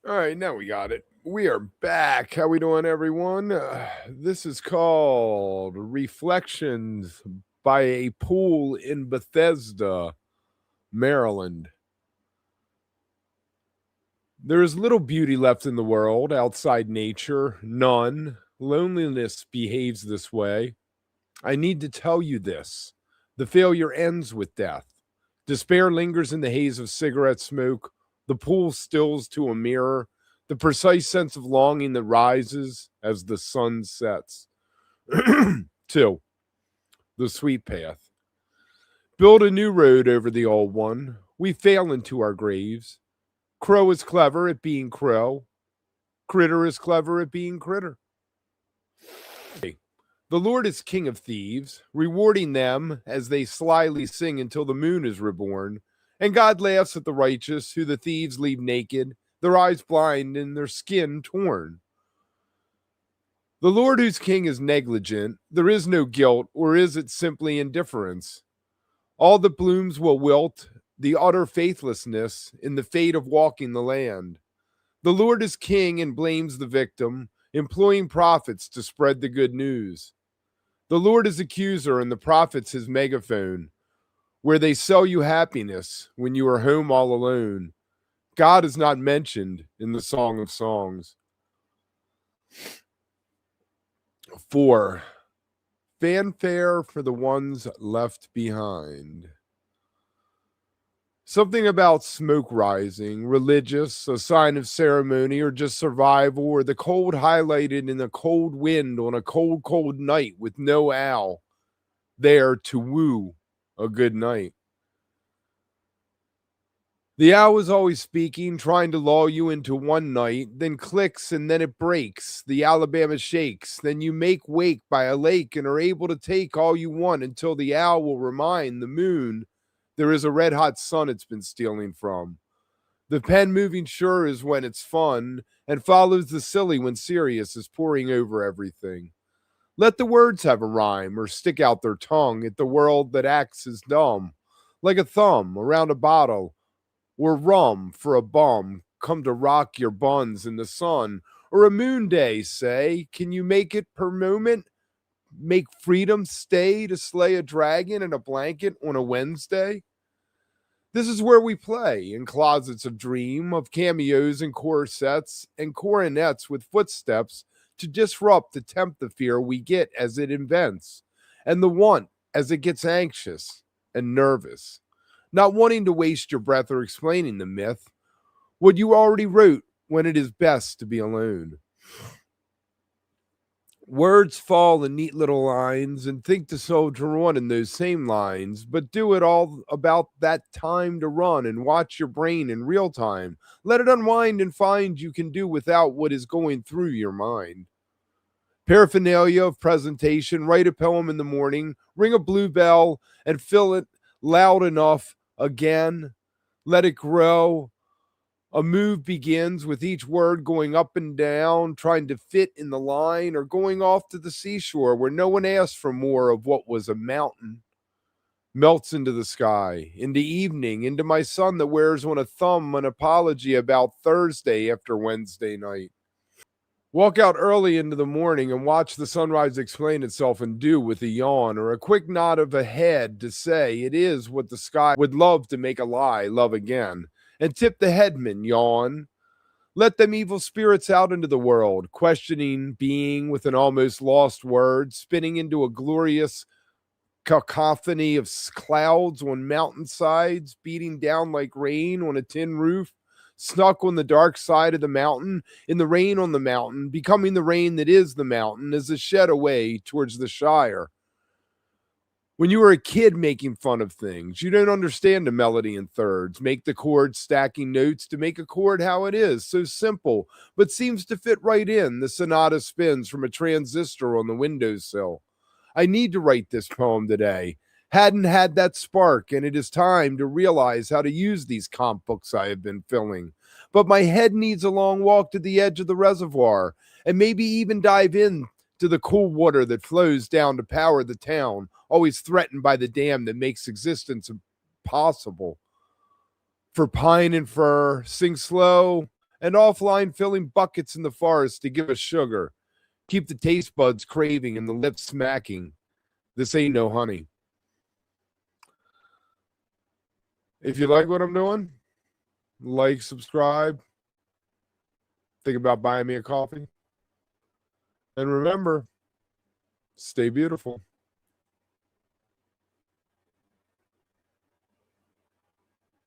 All right, now we got it. We are back. How we doing, everyone? This is called Reflections by a Pool in Bethesda, Maryland. There is little beauty left in the world outside nature, none. Loneliness behaves this way. I need to tell you this. The failure ends with death. Despair lingers in the haze of cigarette smoke. The pool stills to a mirror. The precise sense of longing that rises as the sun sets. 2. The sweet path. Build a new road over the old one. We fail into our graves. Crow is clever at being crow. Critter is clever at being critter. The Lord is king of thieves, rewarding them as they slyly sing until the moon is reborn. And God laughs at the righteous, who the thieves leave naked, their eyes blind and their skin torn. The Lord whose king is negligent, there is no guilt, or is it simply indifference? All that blooms will wilt, the utter faithlessness in the fate of walking the land. The Lord is king and blames the victim, employing prophets to spread the good news. The Lord is accuser and the prophets his megaphone, where they sell you happiness when you are home all alone. God is not mentioned in the Song of Songs. 4. Fanfare for the ones left behind. Something about smoke rising, religious, a sign of ceremony, or just survival, or the cold highlighted in a cold wind on a cold, cold night with no owl there to woo a good night. The owl is always speaking, trying to lull you into one night, then clicks and then it breaks. The Alabama shakes. Then you make wake by a lake and are able to take all you want until the owl will remind the moon there is a red hot sun it's been stealing from. The pen moving sure is when it's fun and follows the silly when serious is pouring over everything. Let the words have a rhyme or stick out their tongue at the world that acts as dumb, like a thumb around a bottle or rum for a bum come to rock your buns in the sun, or a moon day, say, can you make it per moment? Make freedom stay to slay a dragon in a blanket on a Wednesday? This is where we play, in closets of dream, of cameos and corsets and coronets with footsteps to disrupt, to tempt the fear we get as it invents, and the want as it gets anxious and nervous, not wanting to waste your breath or explaining the myth, what you already wrote when it is best to be alone. Words fall in neat little lines, and think to soldier on in those same lines, but do it all about that time to run and watch your brain in real time. Let it unwind and find you can do without what is going through your mind. Paraphernalia of presentation, write a poem in the morning, ring a blue bell, and fill it loud enough again. Let it grow. A move begins with each word going up and down, trying to fit in the line, or going off to the seashore where no one asked for more of what was a mountain. Melts into the sky, into evening, into my son that wears on a thumb an apology about Thursday after Wednesday night. Walk out early into the morning and watch the sunrise explain itself and do with a yawn or a quick nod of a head to say it is what the sky would love to make a lie love again. And tip the headman, yawn. Let them evil spirits out into the world, questioning being with an almost lost word, spinning into a glorious cacophony of clouds on mountainsides, beating down like rain on a tin roof, snuck on the dark side of the mountain, in the rain on the mountain, becoming the rain that is the mountain, as a shed away towards the Shire. When you were a kid making fun of things, you don't understand a melody in thirds. Make the chord stacking notes to make a chord how it is, so simple, but seems to fit right in. The sonata spins from a transistor on the windowsill. I need to write this poem today. Hadn't had that spark, and it is time to realize how to use these comp books I have been filling. But my head needs a long walk to the edge of the reservoir, and maybe even dive in to the cool water that flows down to power the town, always threatened by the dam that makes existence impossible. For pine and fir, sing slow and offline filling buckets in the forest to give us sugar. Keep the taste buds craving and the lips smacking. This ain't no honey. If you like what I'm doing, like, subscribe, think about buying me a coffee. And remember, stay beautiful.